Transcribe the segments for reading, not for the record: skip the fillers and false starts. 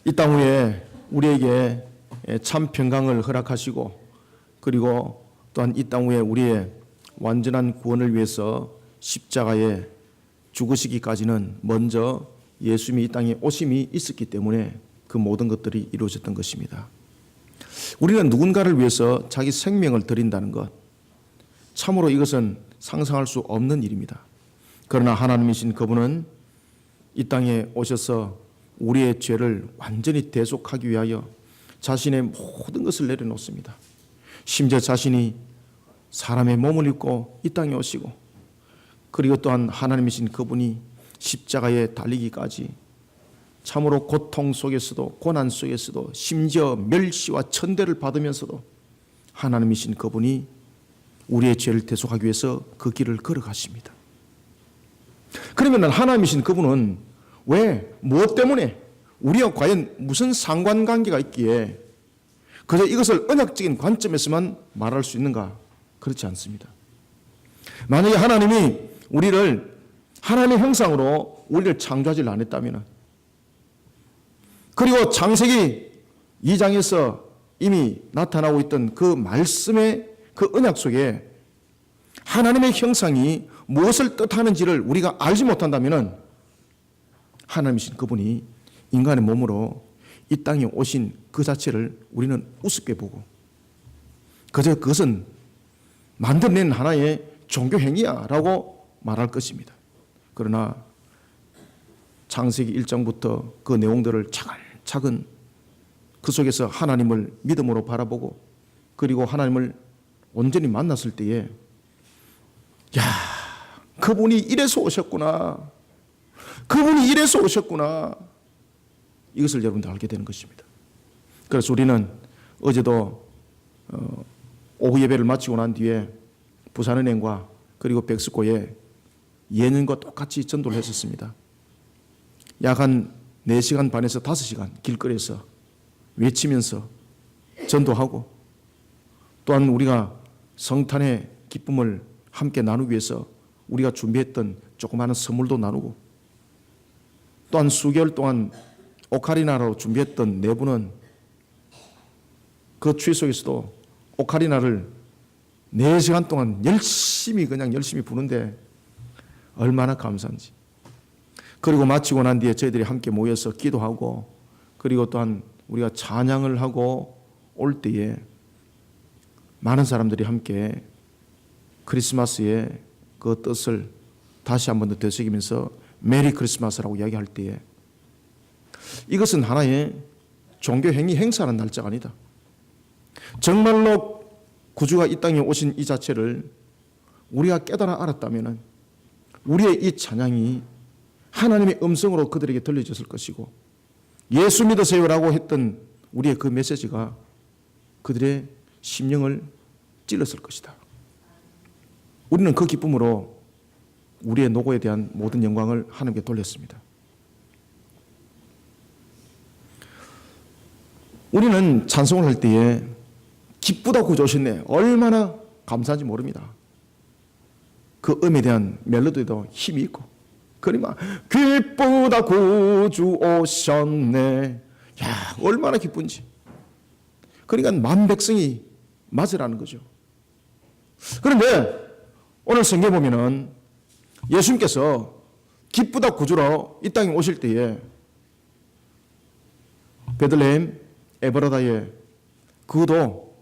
이 땅 위에 우리에게 참 평강을 허락하시고, 그리고 또한 이 땅 위에 우리의 완전한 구원을 위해서 십자가에 죽으시기까지는 먼저 예수님이 이 땅에 오심이 있었기 때문에 그 모든 것들이 이루어졌던 것입니다. 우리는 누군가를 위해서 자기 생명을 드린다는 것, 참으로 이것은 상상할 수 없는 일입니다. 그러나 하나님이신 그분은 이 땅에 오셔서 우리의 죄를 완전히 대속하기 위하여 자신의 모든 것을 내려놓습니다. 심지어 자신이 사람의 몸을 입고 이 땅에 오시고, 그리고 또한 하나님이신 그분이 십자가에 달리기까지 참으로 고통 속에서도, 고난 속에서도, 심지어 멸시와 천대를 받으면서도 하나님이신 그분이 우리의 죄를 대속하기 위해서 그 길을 걸어가십니다. 그러면 하나님이신 그분은 왜, 무엇 때문에, 우리와 과연 무슨 상관관계가 있기에 그저 이것을 언약적인 관점에서만 말할 수 있는가? 그렇지 않습니다. 만약에 하나님이 우리를 하나님의 형상으로 우리를 창조하지 않았다면, 그리고 창세기 2장에서 이미 나타나고 있던 그 말씀의 그 언약 속에 하나님의 형상이 무엇을 뜻하는지를 우리가 알지 못한다면 하나님이신 그분이 인간의 몸으로 이 땅에 오신 그 자체를 우리는 우습게 보고 그저 그것은 만들어낸 하나의 종교 행위야 라고 말할 것입니다. 그러나 창세기 1장부터 그 내용들을 차근차근 그 속에서 하나님을 믿음으로 바라보고, 그리고 하나님을 온전히 만났을 때에 야, 그분이 이래서 오셨구나, 그분이 이래서 오셨구나, 이것을 여러분들 알게 되는 것입니다. 그래서 우리는 어제도 오후 예배를 마치고 난 뒤에 부산은행과 그리고 백스코에 예년과 똑같이 전도를 했었습니다. 약 한 4시간 반에서 5시간 길거리에서 외치면서 전도하고, 또한 우리가 성탄의 기쁨을 함께 나누기 위해서 우리가 준비했던 조그마한 선물도 나누고, 또한 수개월 동안 오카리나로 준비했던 내부는 그 추위 속에서도 오카리나를 4시간 동안 열심히 부는데 얼마나 감사한지. 그리고 마치고 난 뒤에 저희들이 함께 모여서 기도하고, 그리고 또한 우리가 찬양을 하고 올 때에 많은 사람들이 함께 크리스마스의 그 뜻을 다시 한 번 더 되새기면서 메리 크리스마스라고 이야기할 때에 이것은 하나의 종교 행위 행사하는 날짜가 아니다. 정말로 구주가 이 땅에 오신 이 자체를 우리가 깨달아 알았다면 우리의 이 찬양이 하나님의 음성으로 그들에게 들려졌을 것이고, 예수 믿으세요라고 했던 우리의 그 메시지가 그들의 심령을 찔렀을 것이다. 우리는 그 기쁨으로 우리의 노고에 대한 모든 영광을 하나님께 돌렸습니다. 우리는 찬송을 할 때에 기쁘다 구주 오셨네, 얼마나 감사한지 모릅니다. 그 음에 대한 멜로디도 힘이 있고, 그러면 기쁘다 구주 오셨네, 야, 얼마나 기쁜지. 그러니까 만 백성이 맞으라는 거죠. 그런데 오늘 성경에 보면은 예수님께서 기쁘다 구주로 이 땅에 오실 때에 베들레헴 에브라다에 그도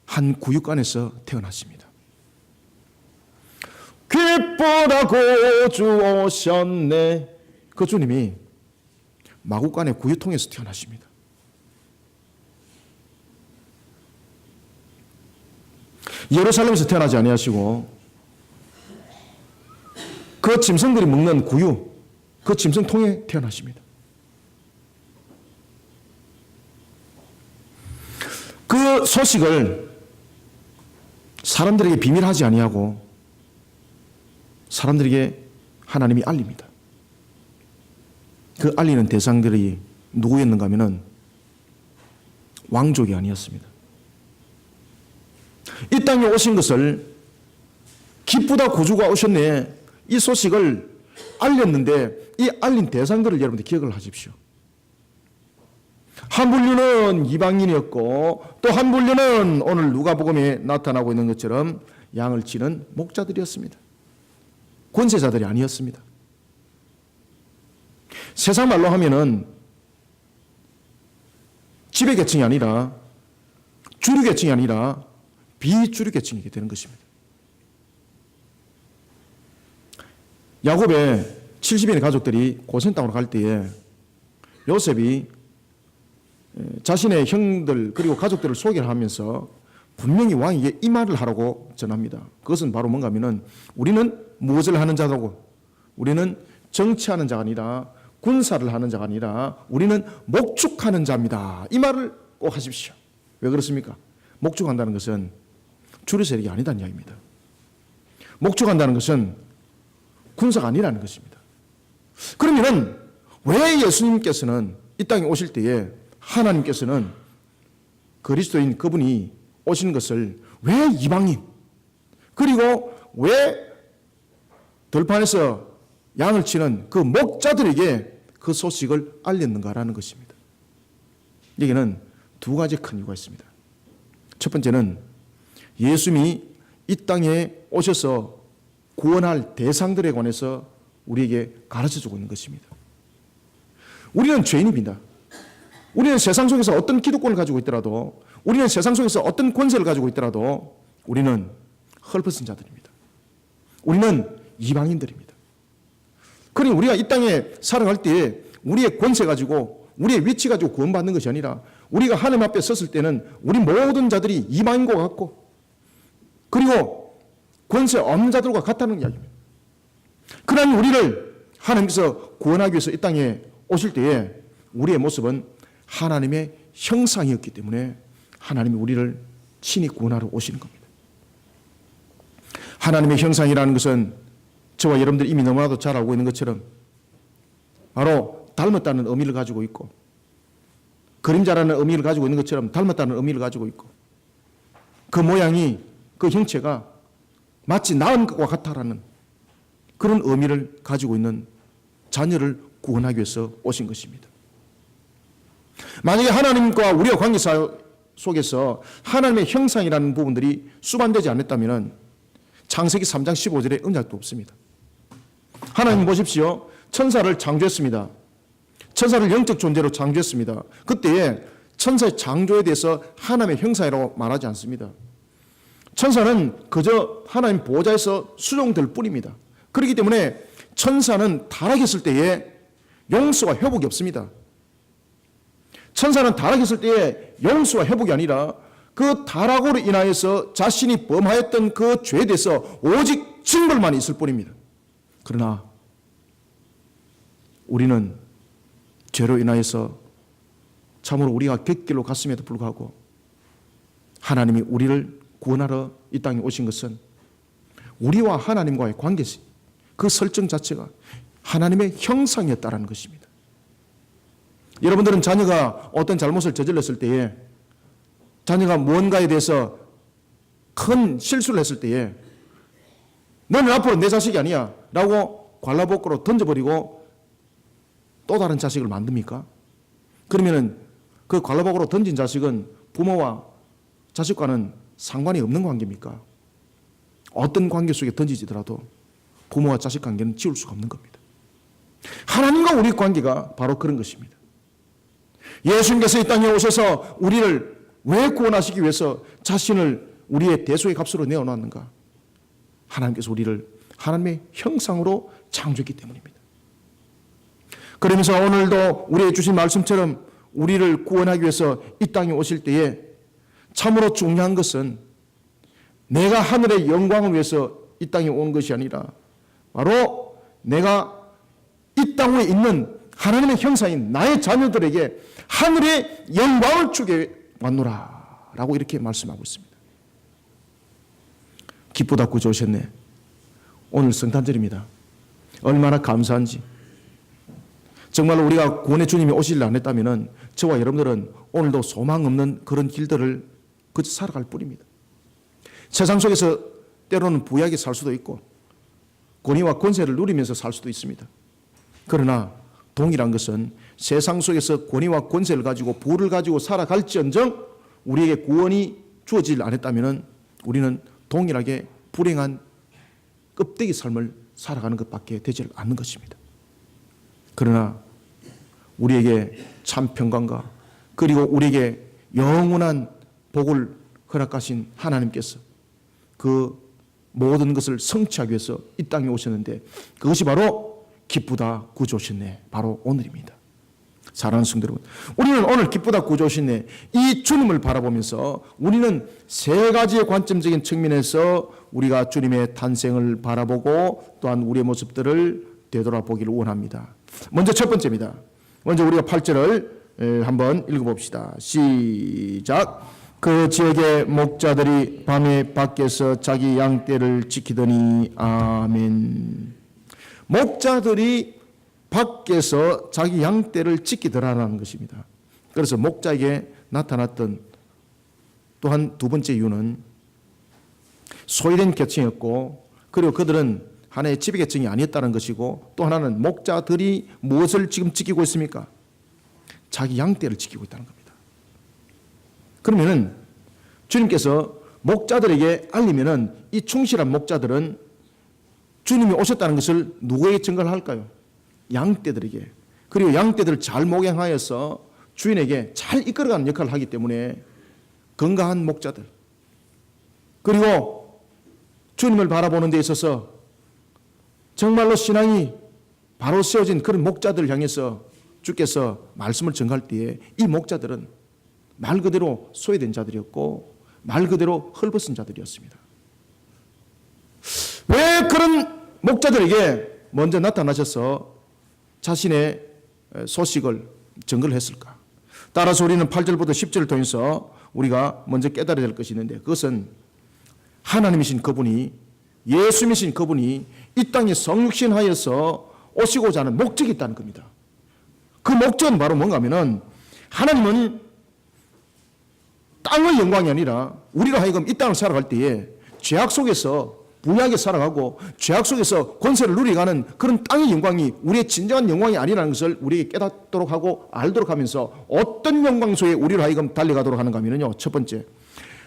한 구육간에서 태어났습니다. 기쁘다 구주 오셨네, 그 주님이 마구간의 구유통에서 태어나십니다. 예루살렘에서 태어나지 아니하시고 그 짐승들이 먹는 구유, 그 짐승통에 태어나십니다. 그 소식을 사람들에게 비밀하지 아니하고 사람들에게 하나님이 알립니다. 그 알리는 대상들이 누구였는가 하면은 왕족이 아니었습니다. 이 땅에 오신 것을 기쁘다 구주가 오셨네, 이 소식을 알렸는데 이 알린 대상들을 여러분들 기억을 하십시오. 한 분류는 이방인이었고 또 한 분류는 오늘 누가복음에 나타나고 있는 것처럼 양을 치는 목자들이었습니다. 권세자들이 아니었습니다. 세상 말로 하면은 지배계층이 아니라 주류계층이 아니라 비주류계층이게 되는 것입니다. 야곱의 70인의 가족들이 고센 땅으로 갈 때에 요셉이 자신의 형들 그리고 가족들을 소개를 하면서 분명히 왕에게 이 말을 하라고 전합니다. 그것은 바로 뭔가 하면은 우리는 무엇을 하는 자라고, 우리는 정치하는 자가 아니라 군사를 하는 자가 아니라 우리는 목축하는 자입니다. 이 말을 꼭 하십시오. 왜 그렇습니까? 목축한다는 것은 주류 세력이 아니다는 이야기입니다. 목축한다는 것은 군사가 아니라는 것입니다. 그러면은 왜 예수님께서는 이 땅에 오실 때에 하나님께서는 그리스도인 그분이 오신 것을 왜 이방인 그리고 왜 들판에서 양을 치는 그 목자들에게 그 소식을 알렸는가라는 것입니다. 여기는 두 가지 큰 이유가 있습니다. 첫 번째는 예수님이 이 땅에 오셔서 구원할 대상들에 관해서 우리에게 가르쳐주고 있는 것입니다. 우리는 죄인입니다. 우리는 세상 속에서 어떤 기득권을 가지고 있더라도, 우리는 세상 속에서 어떤 권세를 가지고 있더라도 우리는 헐벗은 자들입니다. 우리는 이방인들입니다. 그러니 우리가 이 땅에 살아갈 때에 우리의 권세 가지고 우리의 위치 가지고 구원받는 것이 아니라 우리가 하나님 앞에 섰을 때는 우리 모든 자들이 이방인과 같고 그리고 권세 없는 자들과 같다는 이야기입니다. 그러나 우리를 하나님께서 구원하기 위해서 이 땅에 오실 때에 우리의 모습은 하나님의 형상이었기 때문에 하나님이 우리를 친히 구원하러 오시는 겁니다. 하나님의 형상이라는 것은 저와 여러분들이 이미 너무나도 잘 알고 있는 것처럼 바로 닮았다는 의미를 가지고 있고 그림자라는 의미를 가지고 있는 것처럼 닮았다는 의미를 가지고 있고 그 모양이 그 형체가 마치 나은 것과 같다라는 그런 의미를 가지고 있는 자녀를 구원하기 위해서 오신 것입니다. 만약에 하나님과 우리의 관계 속에서 하나님의 형상이라는 부분들이 수반되지 않았다면 창세기 3장 15절에 언약도 없습니다. 하나님 보십시오. 천사를 창조했습니다. 천사를 영적 존재로 창조했습니다. 그때에 천사의 창조에 대해서 하나님의 형상이라고 말하지 않습니다. 천사는 그저 하나님 보좌에서 수종될 뿐입니다. 그렇기 때문에 천사는 타락했을 때에 용서와 회복이 없습니다. 천사는 타락했을 때에 용서와 회복이 아니라 그 타락으로 인하여서 자신이 범하였던 그 죄에 대해서 오직 징벌만 있을 뿐입니다. 그러나 우리는 죄로 인하여서 참으로 우리가 객길로 갔음에도 불구하고 하나님이 우리를 구원하러 이 땅에 오신 것은 우리와 하나님과의 관계, 그 설정 자체가 하나님의 형상이었다는 것입니다. 여러분들은 자녀가 어떤 잘못을 저질렀을 때에 자녀가 무언가에 대해서 큰 실수를 했을 때에 너는 앞으로 내 자식이 아니야 라고 관라복구로 던져버리고 또 다른 자식을 만듭니까? 그러면 그 관라복구로 던진 자식은 부모와 자식과는 상관이 없는 관계입니까? 어떤 관계 속에 던지지더라도 부모와 자식 관계는 지울 수가 없는 겁니다. 하나님과 우리 관계가 바로 그런 것입니다. 예수님께서 이 땅에 오셔서 우리를 왜 구원하시기 위해서 자신을 우리의 대속의 값으로 내어놨는가? 하나님께서 우리를 하나님의 형상으로 창조했기 때문입니다. 그러면서 오늘도 우리의 주신 말씀처럼 우리를 구원하기 위해서 이 땅에 오실 때에 참으로 중요한 것은 내가 하늘의 영광을 위해서 이 땅에 온 것이 아니라 바로 내가 이 땅에 있는 하나님의 형상인 나의 자녀들에게 하늘의 영광을 주게 왔노라 라고 이렇게 말씀하고 있습니다. 기쁘다 구주 오셨네. 오늘 성탄절입니다. 얼마나 감사한지. 정말로 우리가 구원의 주님이 오시려 안 했다면 저와 여러분들은 오늘도 소망 없는 그런 길들을 그저 살아갈 뿐입니다. 세상 속에서 때로는 부유하게 살 수도 있고 권위와 권세를 누리면서 살 수도 있습니다. 그러나 동일한 것은 세상 속에서 권위와 권세를 가지고 부를 가지고 살아갈지언정 우리에게 구원이 주어지지 않았다면 우리는 동일하게 불행한 껍데기 삶을 살아가는 것밖에 되지 않는 것입니다. 그러나 우리에게 참 평강과 그리고 우리에게 영원한 복을 허락하신 하나님께서 그 모든 것을 성취하기 위해서 이 땅에 오셨는데 그것이 바로 기쁘다 구주오셨네, 바로 오늘입니다. 사랑하는 성도 여러분, 우리는 오늘 기쁘다 구주오셨네 이 주님을 바라보면서 우리는 세 가지의 관점적인 측면에서 우리가 주님의 탄생을 바라보고 또한 우리의 모습들을 되돌아보기를 원합니다. 먼저 첫 번째입니다. 먼저 우리가 8절을 한번 읽어봅시다. 시작. 그 지역의 목자들이 밤에 밖에서 자기 양떼를 지키더니. 아멘. 목자들이 밖에서 자기 양떼를 지키더라라는 것입니다. 그래서 목자에게 나타났던 또한 두 번째 이유는 소외된 계층이었고 그리고 그들은 하나의 지배 계층이 아니었다는 것이고 또 하나는 목자들이 무엇을 지금 지키고 있습니까? 자기 양떼를 지키고 있다는 겁니다. 그러면은 주님께서 목자들에게 알리면은 이 충실한 목자들은 주님이 오셨다는 것을 누구에게 증거를 할까요? 양떼들에게. 그리고 양떼들을 잘 목양하여서 주인에게 잘 이끌어가는 역할을 하기 때문에 건강한 목자들 그리고 주님을 바라보는 데 있어서 정말로 신앙이 바로 세워진 그런 목자들을 향해서 주께서 말씀을 전할 때에 이 목자들은 말 그대로 소외된 자들이었고 말 그대로 헐벗은 자들이었습니다. 왜 그런 목자들에게 먼저 나타나셔서 자신의 소식을 전거를 했을까? 따라서 우리는 8절부터 10절을 통해서 우리가 먼저 깨달아야 될 것이 있는데 그것은 하나님이신 그분이 예수님이신 그분이 이 땅에 성육신하여서 오시고자 하는 목적이 있다는 겁니다. 그 목적은 바로 뭔가 하면은 하나님은 땅의 영광이 아니라 우리가 하여금 이 땅을 살아갈 때에 죄악 속에서 부유하게 살아가고 죄악 속에서 권세를 누리가는 그런 땅의 영광이 우리의 진정한 영광이 아니라는 것을 우리에게 깨닫도록 하고 알도록 하면서 어떤 영광 속에 우리를 하여금 달려가도록 하는가 하면요, 첫 번째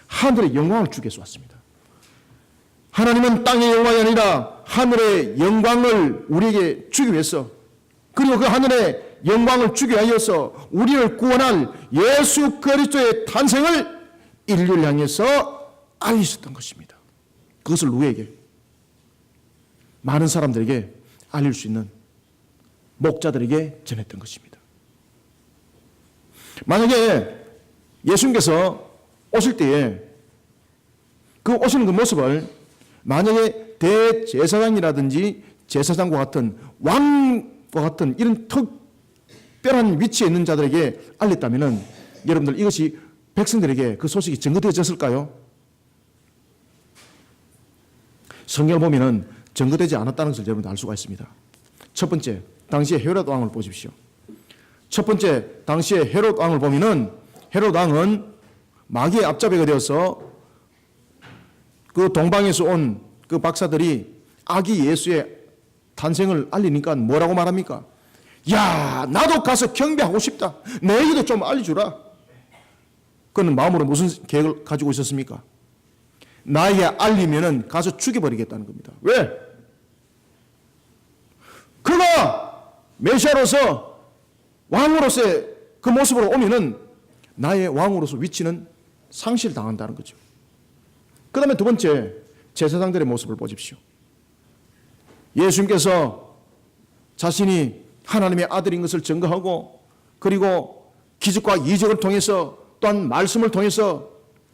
하늘의 영광을 주기 위해서 왔습니다. 하나님은 땅의 영광이 아니라 하늘의 영광을 우리에게 주기 위해서 그리고 그 하늘의 영광을 주기 위하여서 우리를 구원할 예수 그리스도의 탄생을 인류를 향해서 알리셨던 것입니다. 그것을 누구에게? 많은 사람들에게 알릴 수 있는 목자들에게 전했던 것입니다. 만약에 예수님께서 오실 때에 그 오시는 그 모습을 만약에 대제사장이라든지 제사장과 같은 왕과 같은 이런 특별한 위치에 있는 자들에게 알렸다면 여러분들 이것이 백성들에게 그 소식이 전거되어졌을까요? 성경을 보면은 전거되지 않았다는 것을 여러분들 알 수가 있습니다. 첫 번째, 당시의 헤롯 왕을 보십시오. 첫 번째, 당시의 헤롯 왕을 보면은 헤롯 왕은 마귀의 앞잡이가 되어서 그 동방에서 온 그 박사들이 아기 예수의 탄생을 알리니까 뭐라고 말합니까? 야, 나도 가서 경배하고 싶다. 내게도 좀 알려주라. 그는 마음으로 무슨 계획을 가지고 있었습니까? 나에게 알리면은 가서 죽여버리겠다는 겁니다. 왜? 그가 메시아로서 왕으로서의 그 모습으로 오면은 나의 왕으로서 위치는 상실당한다는 거죠. 그 다음에 두 번째, 제사장들의 모습을 보십시오. 예수님께서 자신이 하나님의 아들인 것을 증거하고 그리고 기적과 이적을 통해서 또한 말씀을 통해서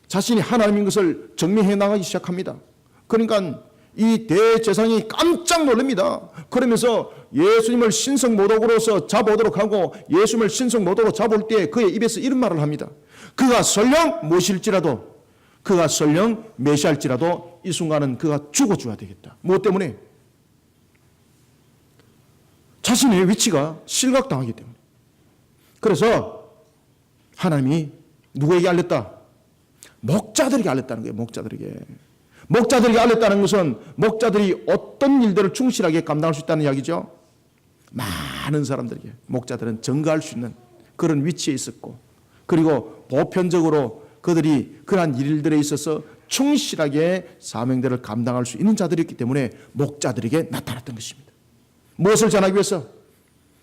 자신이 하나님인 것을 증명해 나가기 시작합니다. 그러니까 이 대제사장이 깜짝 놀랍니다. 그러면서 예수님을 신성모독으로서 잡아오도록 하고 예수님을 신성모독으로 잡아올 때 그의 입에서 이런 말을 합니다. 그가 설령 무엇일지라도 그가 설령 메시아일지라도 이 순간은 그가 죽어줘야 되겠다. 무엇 때문에? 자신의 위치가 실각당하기 때문에. 그래서 하나님이 누구에게 알렸다? 목자들에게 알렸다는 거예요. 목자들에게 알렸다는 것은 목자들이 어떤 일들을 충실하게 감당할 수 있다는 이야기죠. 많은 사람들에게 목자들은 전가할 수 있는 그런 위치에 있었고, 그리고 보편적으로 그들이 그러한 일들에 있어서 충실하게 사명대를 감당할 수 있는 자들이었기 때문에 목자들에게 나타났던 것입니다. 무엇을 전하기 위해서?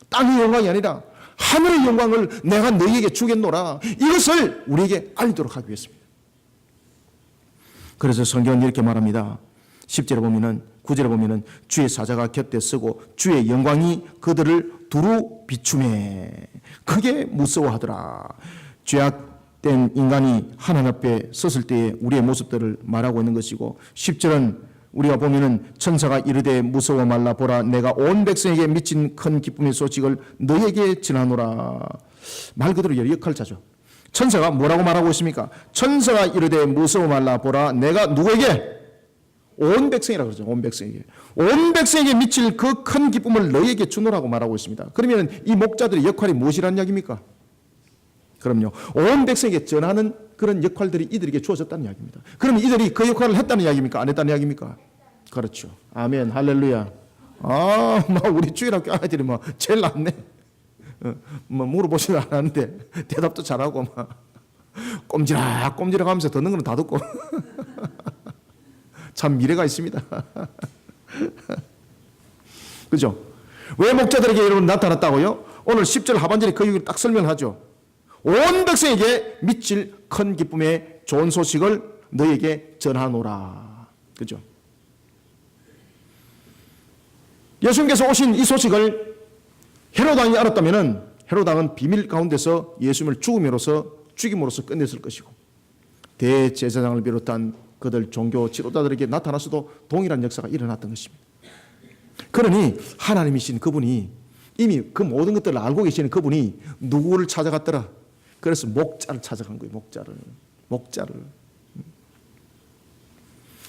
땅의 영광이 아니라 하늘의 영광을 내가 너희에게 주겠노라, 이것을 우리에게 알도록 하기 위해서입니다. 그래서 성경은 이렇게 말합니다. 10절에 보면은, 9절에 보면은 주의 사자가 곁에 서고 주의 영광이 그들을 두루 비추매 크게 무서워하더라. 죄악된 인간이 하나님 앞에 섰을 때의 우리의 모습들을 말하고 있는 것이고, 10절은 우리가 보면은 천사가 이르되 무서워 말라, 보라 내가 온 백성에게 미친 큰 기쁨의 소식을 너에게 전하노라. 말 그대로 역할자죠. 천사가 뭐라고 말하고 있습니까? 천사가 이르되 무서워 말라, 보라 내가 누구에게? 온 백성이라고 그러죠. 온 백성에게. 온 백성에게 미칠 그 큰 기쁨을 너희에게 주노라고 말하고 있습니다. 그러면 이 목자들의 역할이 무엇이라는 이야기입니까? 그럼요, 온 백성에게 전하는 그런 역할들이 이들에게 주어졌다는 이야기입니다. 그러면 이들이 그 역할을 했다는 이야기입니까? 안 했다는 이야기입니까? 그렇죠. 아멘, 할렐루야. 우리 주일학교 아이들이 제일 낫네. 물어보지도 않았는데 대답도 잘하고 꼼지락 하면서 듣는 건 다 듣고 참 미래가 있습니다. 그죠? 왜 목자들에게 이런 나타났다고요? 오늘 10절 하반절에 그 이유를 딱 설명하죠. 온 백성에게 미칠 큰 기쁨의 좋은 소식을 너에게 전하노라. 그죠? 예수님께서 오신 이 소식을 헤롯 왕이 알았다면 헤롯 왕은 비밀 가운데서 예수님을 죽임으로써 끝냈을 것이고, 대제사장을 비롯한 그들 종교 지도자들에게 나타나서도 동일한 역사가 일어났던 것입니다. 그러니 하나님이신 그분이 이미 그 모든 것들을 알고 계시는 그분이 누구를 찾아갔더라? 그래서 목자를 찾아간 거예요. 목자를.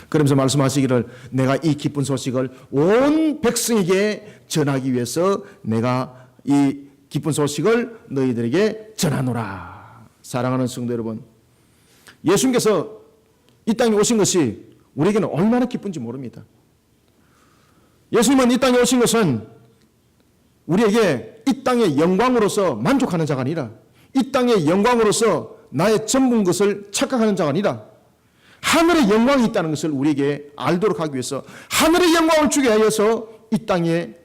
그러면서 말씀하시기를 내가 이 기쁜 소식을 온 백성에게 전하기 위해서 내가 이 기쁜 소식을 너희들에게 전하노라. 사랑하는 성도 여러분, 예수님께서 이 땅에 오신 것이 우리에게는 얼마나 기쁜지 모릅니다. 예수님은 이 땅에 오신 것은 우리에게 이 땅의 영광으로서 만족하는 자가 아니라, 이 땅의 영광으로서 나의 전부인 것을 착각하는 자가 아니라 하늘의 영광이 있다는 것을 우리에게 알도록 하기 위해서 하늘의 영광을 주게 하여서 이 땅에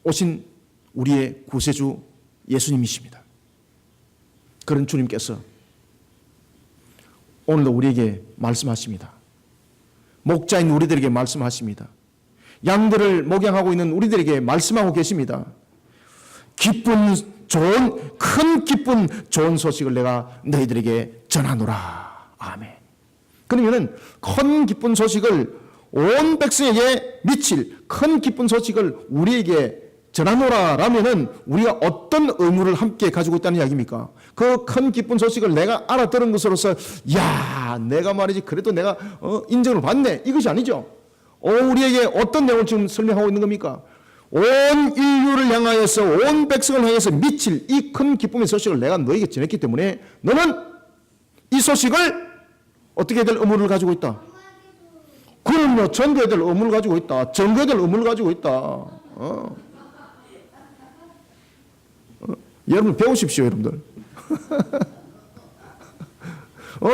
오신 우리의 구세주 예수님이십니다. 그런 주님께서 오늘도 우리에게 말씀하십니다. 목자인 우리들에게 말씀하십니다. 양들을 목양하고 있는 우리들에게 말씀하고 계십니다. 큰 기쁜 좋은 소식을 내가 너희들에게 전하노라. 아멘. 그러면은 큰 기쁜 소식을 온 백성에게 미칠 큰 기쁜 소식을 우리에게 전하노라 라면은 우리가 어떤 의무를 함께 가지고 있다는 이야기입니까? 그 큰 기쁜 소식을 내가 알아들은 것으로서 내가 말이지 그래도 내가 인정을 받네, 이것이 아니죠. 우리에게 어떤 내용을 지금 설명하고 있는 겁니까? 온 인류를 향하여서, 온 백성을 향해서 미칠 이 큰 기쁨의 소식을 내가 너에게 전했기 때문에 너는 이 소식을 어떻게 될 의무를 가지고 있다? 그럼요, 전도해야 될 의무를 가지고 있다. 전도해야 될 의무를 가지고 있다. 여러분 배우십시오, 여러분들.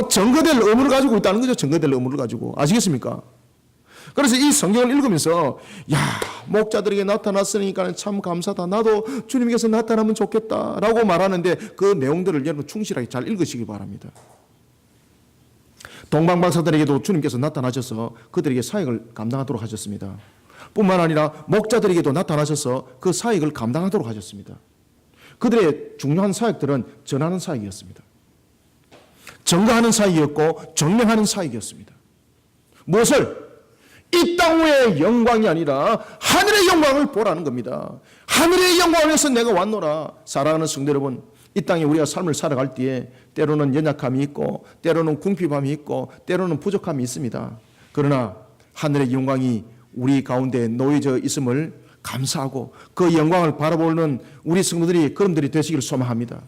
전거될 의무를 가지고 있다는 거죠. 전거될 의무를 가지고. 아시겠습니까? 그래서 이 성경을 읽으면서 목자들에게 나타났으니까 참 감사다, 나도 주님께서 나타나면 좋겠다라고 말하는데 그 내용들을 여러분 충실하게 잘 읽으시기 바랍니다. 동방박사들에게도 주님께서 나타나셔서 그들에게 사역을 감당하도록 하셨습니다. 뿐만 아니라 목자들에게도 나타나셔서 그 사역을 감당하도록 하셨습니다. 그들의 중요한 사역들은 전하는 사역이었습니다. 전가하는 사역이었고 정령하는 사역이었습니다. 무엇을? 이 땅의 영광이 아니라 하늘의 영광을 보라는 겁니다. 하늘의 영광을 위해서 내가 왔노라. 사랑하는 성도 여러분, 이 땅에 우리가 삶을 살아갈 때에 때로는 연약함이 있고 때로는 궁핍함이 있고 때로는 부족함이 있습니다. 그러나 하늘의 영광이 우리 가운데 놓여져 있음을 감사하고 그 영광을 바라보는 우리 성도들이 그런들이 되시기를 소망합니다.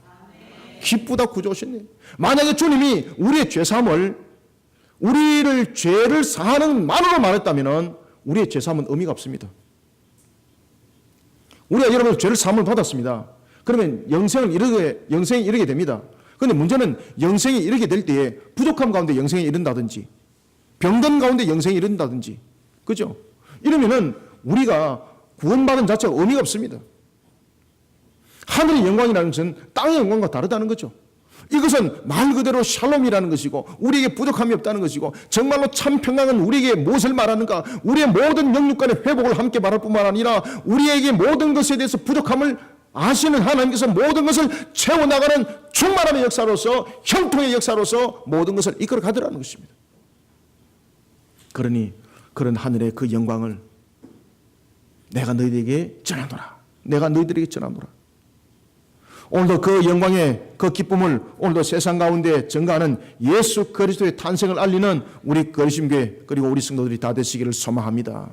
기쁘다 구주오셨네. 만약에 주님이 우리의 죄사함을, 우리를 죄를 사하는 만으로 말했다면 우리의 죄사함은 의미가 없습니다. 우리가 여러분 죄를 사함을 받았습니다. 그러면 영생이 이르게 됩니다. 그런데 문제는 영생이 이르게 될 때에 부족함 가운데 영생이 이른다든지 병든 가운데 영생이 이른다든지, 그죠? 이러면은 우리가 구원받은 자체가 의미가 없습니다. 하늘의 영광이라는 것은 땅의 영광과 다르다는 거죠. 이것은 말 그대로 샬롬이라는 것이고 우리에게 부족함이 없다는 것이고 정말로 참 평강은 우리에게 무엇을 말하는가? 우리의 모든 영육간의 회복을 함께 말할 뿐만 아니라 우리에게 모든 것에 대해서 부족함을 아시는 하나님께서 모든 것을 채워나가는 충만함의 역사로서 형통의 역사로서 모든 것을 이끌어 가더라는 것입니다. 그러니 그런 하늘의 그 영광을 내가 너희들에게 전하노라. 내가 너희들에게 전하노라. 오늘도 그 영광의 그 기쁨을 오늘도 세상 가운데 증가하는 예수 그리스도의 탄생을 알리는 우리 거리심교회 그리고 우리 성도들이 다 되시기를 소망합니다.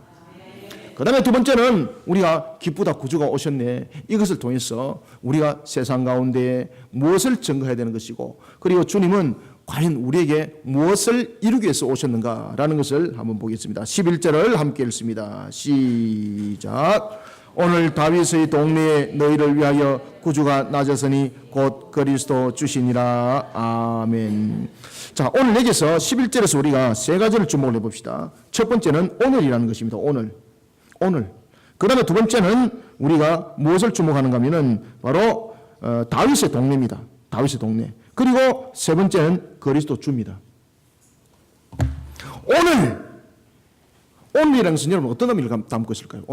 그 다음에 두 번째는 우리가 기쁘다 구주가 오셨네. 이것을 통해서 우리가 세상 가운데 무엇을 증거해야 되는 것이고 그리고 주님은 과연 우리에게 무엇을 이루기 위해서 오셨는가라는 것을 한번 보겠습니다. 11절을 함께 읽습니다. 시작. 오늘 다윗의 동네에 너희를 위하여 구주가 나셨으니 곧 그리스도 주시니라. 아멘. 자, 오늘 여기서 11절에서 우리가 세 가지를 주목을 해봅시다. 첫 번째는 오늘이라는 것입니다. 오늘. 그 다음에 두 번째는 우리가 무엇을 주목하는가 하면은 바로 다윗의 동네입니다. 다윗의 동네. 그리고 세 번째는 그리스도 주입니다. 오늘이라는 것은 여러분 어떤 의미를 담고 있을까요?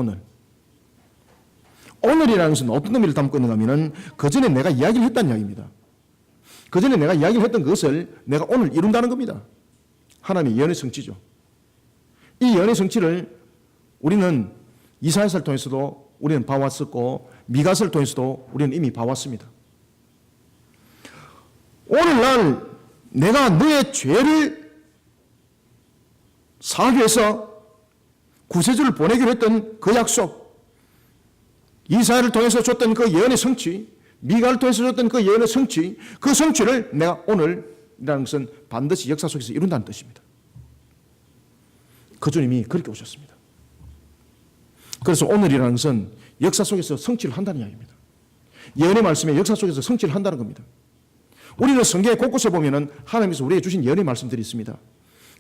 오늘이라는 것은 어떤 의미를 담고 있는가 하면은 그전에 내가 이야기를 했다는 이야기입니다. 그전에 내가 이야기를 했던 것을 내가 오늘 이룬다는 겁니다. 하나님의 예언의 성취죠. 이 예언의 성취를 우리는 이사야서를 통해서도 우리는 봐왔었고 미가서를 통해서도 우리는 이미 봐왔습니다. 오늘날 내가 너의 죄를 사하기 위해서 구세주를 보내기로 했던 그 약속, 이사야를 통해서 줬던 그 예언의 성취, 미가를 통해서 줬던 그 예언의 성취, 그 성취를 내가 오늘이라는 것은 반드시 역사 속에서 이룬다는 뜻입니다. 그 주님이 그렇게 오셨습니다. 그래서 오늘이라는 것은 역사 속에서 성취를 한다는 이야기입니다. 예언의 말씀에 역사 속에서 성취를 한다는 겁니다. 우리는 성경의 곳곳에 보면은 하나님께서 우리에게 주신 예언의 말씀들이 있습니다.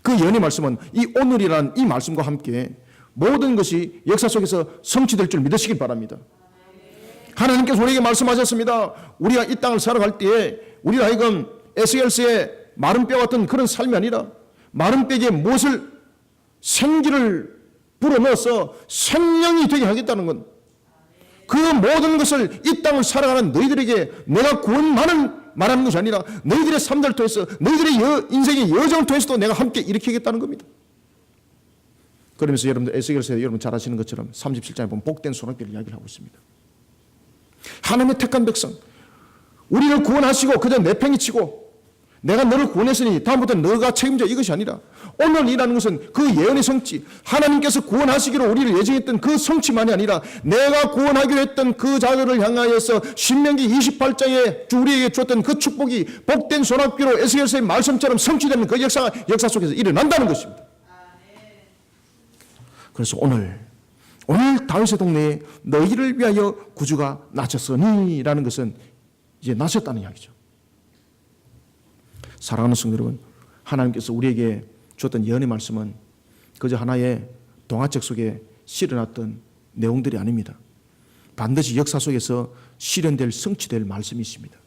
그 예언의 말씀은 이 오늘이라는 이 말씀과 함께 모든 것이 역사 속에서 성취될 줄 믿으시길 바랍니다. 하나님께서 우리에게 말씀하셨습니다. 우리가 이 땅을 살아갈 때에 우리가 하여금 에스겔서의 마른 뼈 같은 그런 삶이 아니라 마른 뼈에 무엇을 생기를 불어넣어서 생명이 되게 하겠다는 건 그 모든 것을 이 땅을 살아가는 너희들에게 내가 구원만을 말하는 것이 아니라 너희들의 삶을 통해서 너희들의 인생의 여정을 통해서도 내가 함께 일으키겠다는 겁니다. 그러면서 여러분들 에스겔서에 여러분 잘 아시는 것처럼 37장에 보면 복된 소낙비를 이야기를 하고 있습니다. 하나님의 택한 백성, 우리를 구원하시고 그저 내팽이치고 내가 너를 구원했으니 다음부터 너가 책임져 이것이 아니라 오늘이라는 것은 그 예언의 성취, 하나님께서 구원하시기로 우리를 예정했던 그 성취만이 아니라 내가 구원하기로 했던 그 자들을 향하여서 신명기 28장에 우리에게 줬던 그 축복이 복된 소낙비로 에스겔서의 말씀처럼 성취되는 그 역사가 역사 속에서 일어난다는 것입니다. 그래서 오늘 다윗의 동네에 너희를 위하여 구주가 나셨으니라는 것은 이제 나셨다는 이야기죠. 사랑하는 성도 여러분, 하나님께서 우리에게 줬던 예언의 말씀은 그저 하나의 동화책 속에 실어놨던 내용들이 아닙니다. 반드시 역사 속에서 실현될 성취될 말씀이십니다.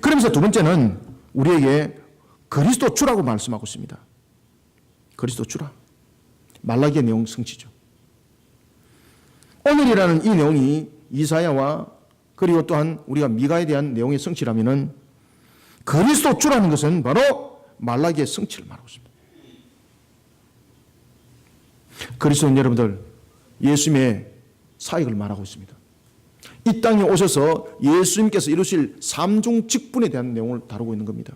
그러면서 두 번째는 우리에게 그리스도 주라고 말씀하고 있습니다. 그리스도 주라. 말라기의 내용 성취죠. 오늘이라는 이 내용이 이사야와 그리고 또한 우리가 미가에 대한 내용의 성취라면은 그리스도 주라는 것은 바로 말라기의 성취를 말하고 있습니다. 그리스도는 여러분들 예수님의 사역을 말하고 있습니다. 이 땅에 오셔서 예수님께서 이루실 삼중 직분에 대한 내용을 다루고 있는 겁니다.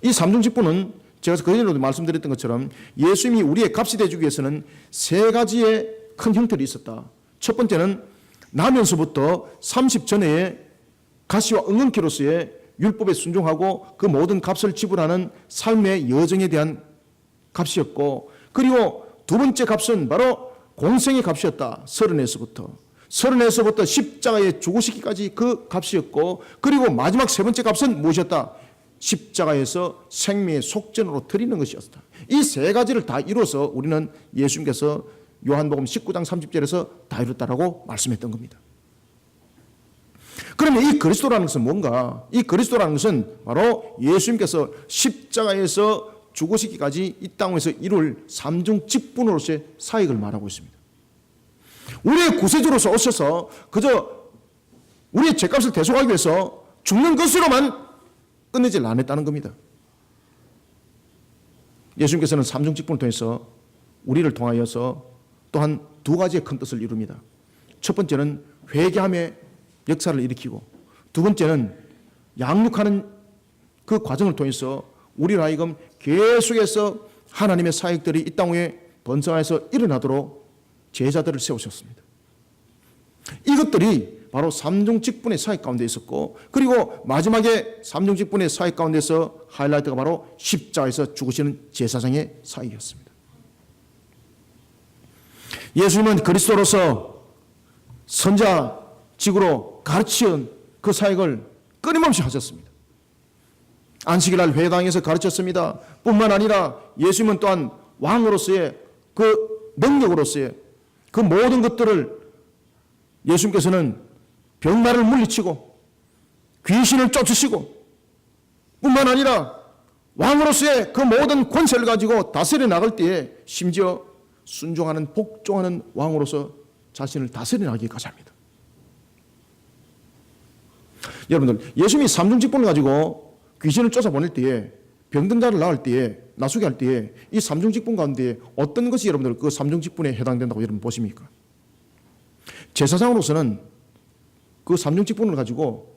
이 삼중 직분은 제가 그전에도 말씀드렸던 것처럼 예수님이 우리의 값이 되주기 위해서는 세 가지의 큰 형태로 있었다. 첫 번째는 나면서부터 30전에 가시와 응응키로서의 율법에 순종하고 그 모든 값을 지불하는 삶의 여정에 대한 값이었고, 그리고 두 번째 값은 바로 공생의 값이었다. 34에서부터 십자가에 죽으시기까지 그 값이었고, 그리고 마지막 세 번째 값은 무엇이었다? 십자가에서 생명의 속전으로 드리는 것이었다. 이 세 가지를 다 이루어서 우리는 예수님께서 요한복음 19장 30절에서 다 이뤘다라고 말씀했던 겁니다. 그러면 이 그리스도라는 것은 뭔가? 이 그리스도라는 것은 바로 예수님께서 십자가에서 죽으시기까지 이 땅에서 이룰 삼중 직분으로서의 사역을 말하고 있습니다. 우리의 구세주로서 오셔서 그저 우리의 죄값을 대속하기 위해서 죽는 것으로만 끝내질 않았다는 겁니다. 예수님께서는 삼중 직분을 통해서 우리를 통하여서 또한 두 가지의 큰 뜻을 이룹니다. 첫 번째는 회개함의 역사를 일으키고, 두 번째는 양육하는 그 과정을 통해서 우리를 하여금 계속해서 하나님의 사역들이 이 땅 위에 번성해서 일어나도록 제자들을 세우셨습니다. 이것들이 바로 삼중직분의 사역 가운데 있었고, 그리고 마지막에 삼중직분의 사역 가운데서 하이라이트가 바로 십자가에서 죽으시는 제사장의 사역이었습니다. 예수님은 그리스도로서 선자직으로 가르치는 그 사역을 끊임없이 하셨습니다. 안식일날 회당에서 가르쳤습니다. 뿐만 아니라 예수님은 또한 왕으로서의 그 능력으로서의 그 모든 것들을 예수님께서는 병마를 물리치고 귀신을 쫓으시고, 뿐만 아니라 왕으로서의 그 모든 권세를 가지고 다스려 나갈 때에 심지어 순종하는 복종하는 왕으로서 자신을 다스려 나가기까지 합니다. 여러분들, 예수님이 삼중직분을 가지고 귀신을 쫓아보낼 때에, 병든 자를 나을 때에, 나수게 할 때에 이 삼중직분 가운데 어떤 것이 여러분들 그 삼중직분에 해당된다고 여러분 보십니까? 제사장으로서는 그 삼중직분을 가지고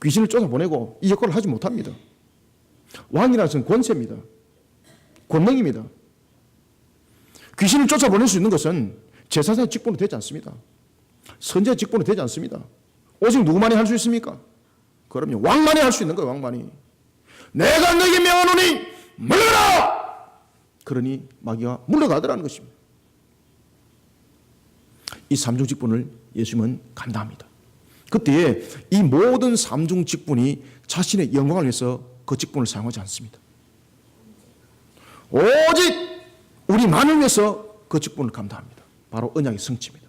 귀신을 쫓아보내고 이 역할을 하지 못합니다. 왕이라는 것은 권세입니다. 권능입니다. 귀신을 쫓아보낼 수 있는 것은 제사장의 직분으로 되지 않습니다. 선지자의 직분으로 되지 않습니다. 오직 누구만이 할 수 있습니까? 그럼요, 왕만이 할 수 있는 거예요. 왕만이. 내가 너에게 명하노니 물러가라! 그러니 마귀가 물러가더라는 것입니다. 이 삼중직분을 예수님은 감당합니다. 그때에 이 모든 삼중직분이 자신의 영광을 위해서 그 직분을 사용하지 않습니다. 오직 우리만을 위해서 그 직분을 감당합니다. 바로 언약의 성취입니다.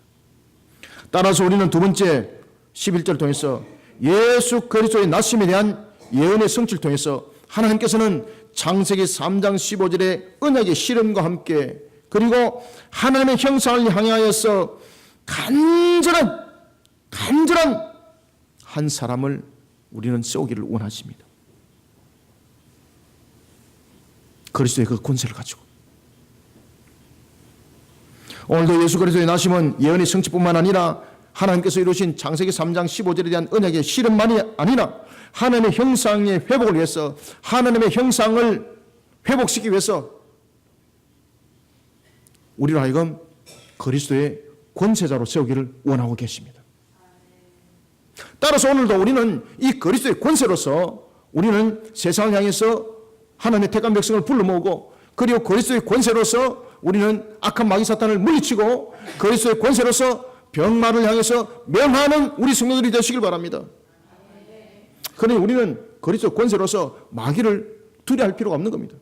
따라서 우리는 두 번째 11절을 통해서 예수 그리스도의 나심에 대한 예언의 성취를 통해서 하나님께서는 창세기 3장 15절의 언약의 실현과 함께, 그리고 하나님의 형상을 향하여서 간절한 한 사람을 우리는 세우기를 원하십니다. 그리스도의 그 권세를 가지고. 오늘도 예수 그리스도의 나심은 예언의 성취뿐만 아니라 하나님께서 이루신 창세기 3장 15절에 대한 언약의 실현만이 아니라 하나님의 형상의 회복을 위해서, 하나님의 형상을 회복시키기 위해서 우리를 하여금 그리스도의 권세자로 세우기를 원하고 계십니다. 따라서 오늘도 우리는 이 그리스도의 권세로서 우리는 세상을 향해서 하나님의 택한 백성을 불러 모으고, 그리고 그리스도의 권세로서 우리는 악한 마귀 사탄을 물리치고, 그리스도의 권세로서 병마를 향해서 명하는 우리 성도들이 되시길 바랍니다. 그러니 우리는 그리스도의 권세로서 마귀를 두려워할 필요가 없는 겁니다.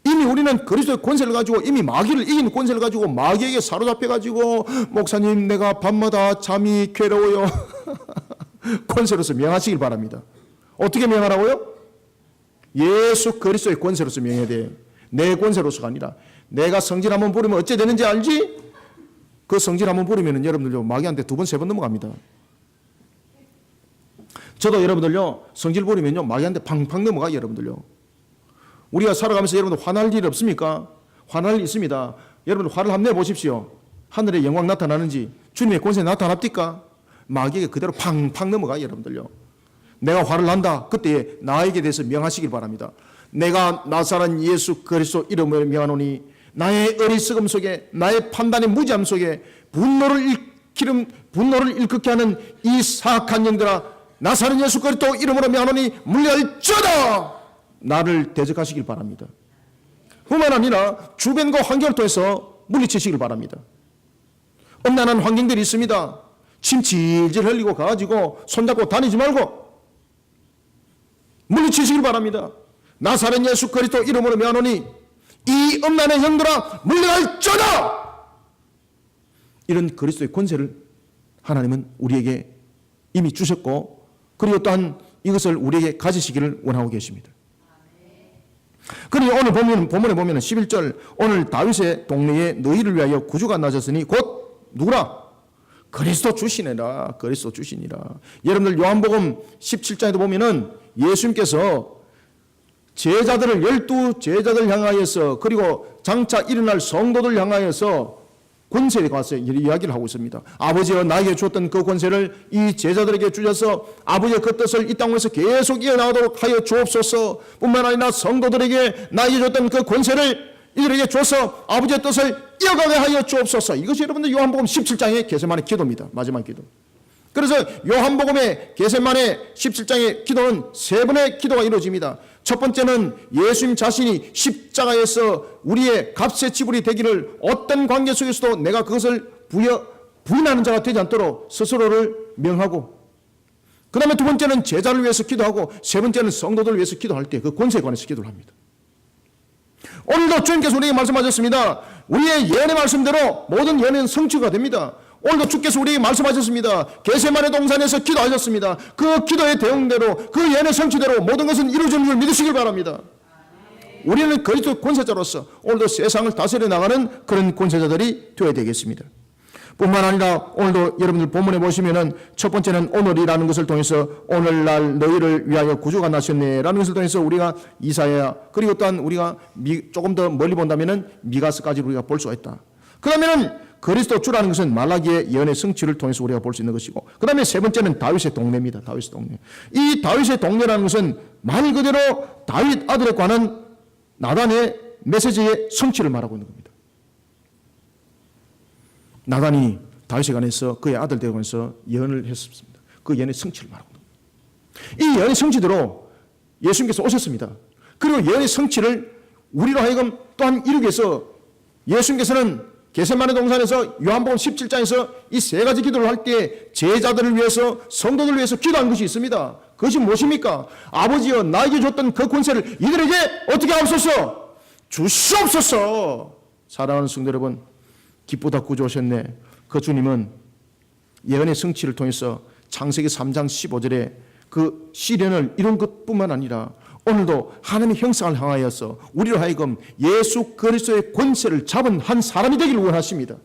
이미 우리는 그리스도의 권세를 가지고, 이미 마귀를 이기는 권세를 가지고 마귀에게 사로잡혀 가지고 목사님 내가 밤마다 잠이 괴로워요 권세로서 명하시길 바랍니다. 어떻게 명하라고요? 예수 그리스도의 권세로서 명해야 돼. 내 권세로서가 아니라 내가 성질 한번 부리면 어째 되는지 알지? 그 성질 한번 부리면 여러분들요 마귀한테 2번 3번 넘어갑니다. 저도 여러분들요 성질 부리면요 마귀한테 팡팡 넘어가요. 여러분들요 우리가 살아가면서 여러분들 화날 일 없습니까? 화날 일 있습니다. 여러분들 화를 한번 내보십시오. 하늘의 영광 나타나는지, 주님의 권세 나타납니까? 마귀에게 그대로 팡팡 넘어가요. 여러분들요 내가 화를 난다. 그때 나에게 대해서 명하시길 바랍니다. 내가 나사렛 예수 그리스도 이름으로 명하노니 나의 어리석음 속에, 나의 판단의 무지함 속에 분노를 일으키게 하는 이 사악한 영들아, 나사렛 예수 그리스도 이름으로 명하노니 물려할지어다. 나를 대적하시길 바랍니다. 뿐만 아니라 주변과 환경을 통해서 물리치시길 바랍니다. 엄난한 환경들이 있습니다. 침 질질 흘리고 가가지고 손잡고 다니지 말고 물리치시길 바랍니다. 나사렛 예수 그리스도 이름으로 명하노니 이 음란의 형들아 물러갈지어다. 이런 그리스도의 권세를 하나님은 우리에게 이미 주셨고, 그리고 또한 이것을 우리에게 가지시기를 원하고 계십니다. 그러니 오늘 본문에 보면 11절, 오늘 다윗의 동네에 너희를 위하여 구주가 나셨으니 곧 누구라? 그리스도 주시니라. 그리스도 주시니라. 여러분들 요한복음 17장에도 보면은 예수님께서 제자들을 12제자들 향하여서, 그리고 장차 일어날 성도들 향하여서 권세에 가서 이야기를 하고 있습니다. 아버지가 나에게 주었던 그 권세를 이 제자들에게 주셔서 아버지의 그 뜻을 이 땅에서 계속 이어나가도록 하여 주옵소서. 뿐만 아니라 성도들에게 나에게 줬던 그 권세를 이들에게 줘서 아버지의 뜻을 이어가게 하여 주옵소서. 이것이 여러분들 요한복음 17장의 겟세마네 기도입니다. 마지막 기도. 그래서 요한복음의 겟세마네 17장의 기도는 세 번의 기도가 이루어집니다. 첫 번째는 예수님 자신이 십자가에서 우리의 값의 지불이 되기를 어떤 관계 속에서도 내가 그것을 부인하는 자가 되지 않도록 스스로를 명하고, 그 다음에 두 번째는 제자를 위해서 기도하고, 세 번째는 성도들을 위해서 기도할 때 그 권세에 관해서 기도를 합니다. 오늘도 주님께서 우리에게 말씀하셨습니다. 우리의 예언의 말씀대로 모든 예언은 성취가 됩니다. 오늘도 주께서 우리에게 말씀하셨습니다. 겟세마네 동산에서 기도하셨습니다. 그 기도의 대응대로, 그 예언의 성취대로 모든 것은 이루어지는 줄 믿으시길 바랍니다. 우리는 그리스도 권세자로서 오늘도 세상을 다스려 나가는 그런 권세자들이 되어야 되겠습니다. 뿐만 아니라 오늘도 여러분들 본문에 보시면은 첫 번째는 오늘이라는 것을 통해서 오늘날 너희를 위하여 구주가 나셨네라는 것을 통해서 우리가 이사야, 그리고 또한 우리가 조금 더 멀리 본다면은 미가서까지 우리가 볼 수가 있다. 그 다음에는 그리스도 주라는 것은 말라기의 예언의 성취를 통해서 우리가 볼 수 있는 것이고, 그 다음에 세 번째는 다윗의 동네입니다. 다윗의 동네. 이 다윗의 동네라는 것은 말 그대로 다윗 아들에 관한 나단의 메시지의 성취를 말하고 있는 겁니다. 나단이 다윗에 관해서 그의 아들들에 관해서 예언을 했습니다. 그 예언의 성취를 말하고 있는 겁니다. 이 예언의 성취대로 예수님께서 오셨습니다. 그리고 예언의 성취를 우리로 하여금 또한 이루기 위해서 예수님께서는 겟세마네 동산에서 요한복음 17장에서 이 세 가지 기도를 할 때 제자들을 위해서, 성도들을 위해서 기도한 것이 있습니다. 그것이 무엇입니까? 아버지여 나에게 줬던 그 권세를 이들에게 어떻게 하옵소서? 주시옵소서. 사랑하는 성도 여러분, 기쁘다 구주오셨네. 그 주님은 예언의 성취를 통해서 창세기 3장 15절에 그 시련을 이룬 것뿐만 아니라 오늘도 하나님의 형상을 향하여서 우리로 하여금 예수 그리스도의 권세를 잡은 한 사람이 되기를 원하십니다.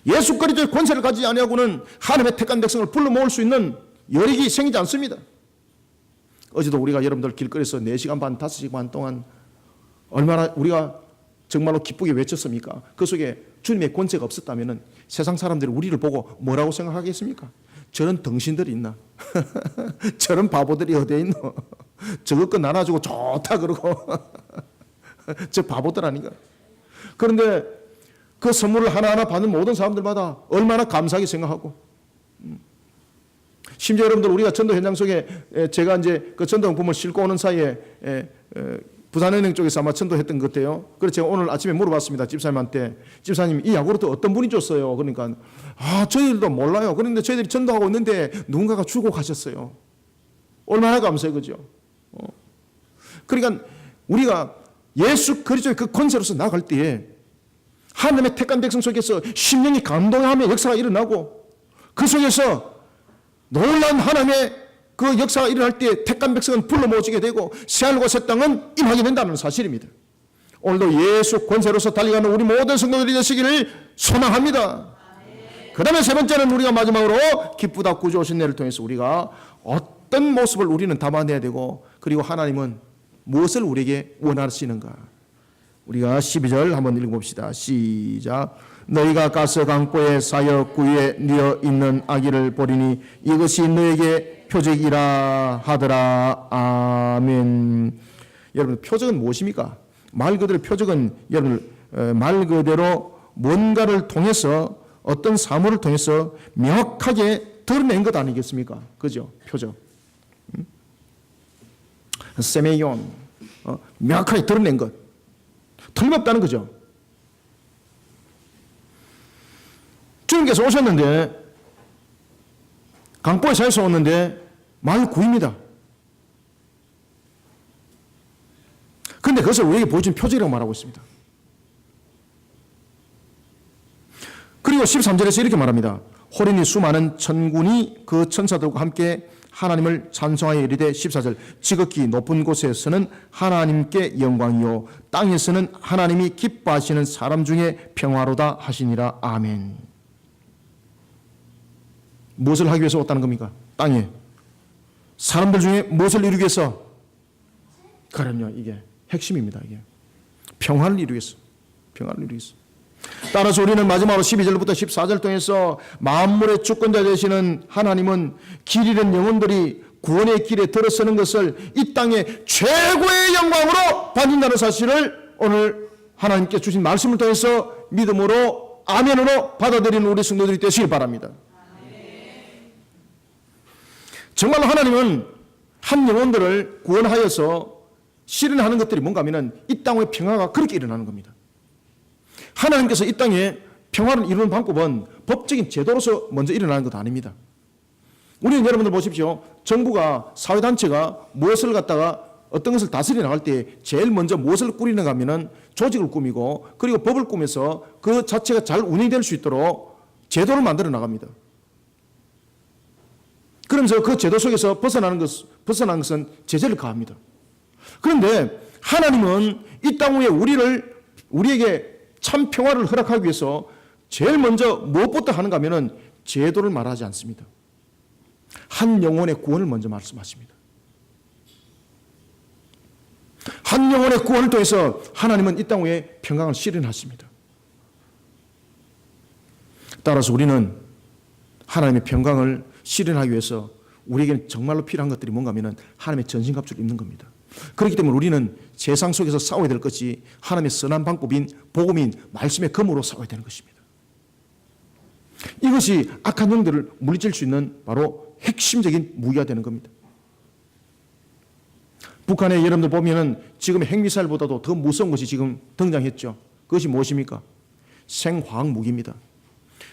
예수 그리스도의 권세를 가지지 아니하고는 하나님의 택한 백성을 불러 모을 수 있는 여력이 생기지 않습니다. 어제도 우리가 여러분들 길거리에서 4시간 반, 5시간 반 동안 얼마나 우리가 정말로 기쁘게 외쳤습니까? 그 속에 주님의 권세가 없었다면 세상 사람들이 우리를 보고 뭐라고 생각하겠습니까? 저런 덩신들이 있나? 저런 바보들이 어디에 있노? 저것 거 나눠주고 좋다 그러고 저 바보들 아닌가? 그런데 그 선물을 하나하나 받는 모든 사람들마다 얼마나 감사하게 생각하고, 심지어 여러분들 우리가 전도 현장 속에 제가 이제 그 전도용품을 싣고 오는 사이에 부산은행 쪽에서 아마 전도했던 것 같아요. 그래서 제가 오늘 아침에 물어봤습니다. 집사님한테. 집사님, 이 야구르트 어떤 분이 줬어요? 그러니까 저희들도 몰라요. 그런데 저희들이 전도하고 있는데 누군가가 주고 가셨어요. 얼마나 감사해, 그죠? 그러니까 우리가 예수 그리스도의 그 권세로서 나갈 때에 하나님의 택한 백성 속에서 심령이 감동하며 역사가 일어나고, 그 속에서 놀라운 하나님의 그 역사가 일어날 때 택한 백성은 불러 모으게 되고 새하늘과 새 땅은 임하게 된다는 사실입니다. 오늘도 예수 권세로서 달려가는 우리 모든 성도들이 되시기를 소망합니다. 그 다음에 세 번째는 우리가 마지막으로 기쁘다 구주오신 내를 통해서 우리가 어떤 모습을 우리는 담아내야 되고, 그리고 하나님은 무엇을 우리에게 원하시는가. 우리가 12절 한번 읽어봅시다. 시작. 너희가 가서 강보에 사역 구유에 뉘어 있는 아기를 보리니 이것이 너에게 표적이라 하더라. 아멘. 여러분, 표적은 무엇입니까? 말 그대로 표적은 여러분 말 그대로 뭔가를 통해서, 어떤 사물을 통해서 명확하게 드러낸 것 아니겠습니까? 그죠? 표적. 세메이온, 명확하게 드러낸 것. 틀림없다는 거죠. 주님께서 오셨는데, 강보의 사에서 오는데 마을 구입니다. 그런데 그것을 우리에게 보여준 표적이라고 말하고 있습니다. 그리고 13절에서 이렇게 말합니다. 호련히 수많은 천군이 그 천사들과 함께 하나님을 찬송하여 이르되 14절 지극히 높은 곳에서는 하나님께 영광이요 땅에서는 하나님이 기뻐하시는 사람 중에 평화로다 하시니라. 아멘. 무엇을 하기 위해서 왔다는 겁니까? 땅에 사람들 중에 무엇을 이루기 위해서? 그럼요, 이게 핵심입니다. 이게 평화를 이루기 위해서, 평화를 이루기 위해서. 따라서 우리는 마지막으로 12절부터 14절 통해서 만물의 주권자 되시는 하나님은 길 잃은 영혼들이 구원의 길에 들어서는 것을 이 땅의 최고의 영광으로 받는다는 사실을 오늘 하나님께 주신 말씀을 통해서 믿음으로 아멘으로 받아들이는 우리 성도들이 되시길 바랍니다. 정말로 하나님은 한 영혼들을 구원하여서 실현하는 것들이 뭔가 하면 이 땅의 평화가 그렇게 일어나는 겁니다. 하나님께서 이 땅에 평화를 이루는 방법은 법적인 제도로서 먼저 일어나는 것도 아닙니다. 우리는 여러분들 보십시오. 정부가, 사회단체가 무엇을 갖다가 어떤 것을 다스려 나갈 때 제일 먼저 무엇을 꾸리는가 하면은 조직을 꾸미고 그리고 법을 꾸며서 그 자체가 잘 운영될 수 있도록 제도를 만들어 나갑니다. 그러면서 그 제도 속에서 벗어난 것은 제재를 가합니다. 그런데 하나님은 이 땅 위에 우리에게 참 평화를 허락하기 위해서 제일 먼저 무엇부터 하는가 하면은 제도를 말하지 않습니다. 한 영혼의 구원을 먼저 말씀하십니다. 한 영혼의 구원을 통해서 하나님은 이 땅 위에 평강을 실현하십니다. 따라서 우리는 하나님의 평강을 실현하기 위해서 우리에게는 정말로 필요한 것들이 뭔가 하면은 하나님의 전신갑주를 입는 겁니다. 그렇기 때문에 우리는 세상 속에서 싸워야 될 것이 하나님의 선한 방법인 복음인 말씀의 검으로 싸워야 되는 것입니다. 이것이 악한 영들을 물리칠 수 있는 바로 핵심적인 무기가 되는 겁니다. 북한에 여러분들 보면은 지금 핵미사일보다도 더 무서운 것이 지금 등장했죠. 그것이 무엇입니까? 생화학 무기입니다.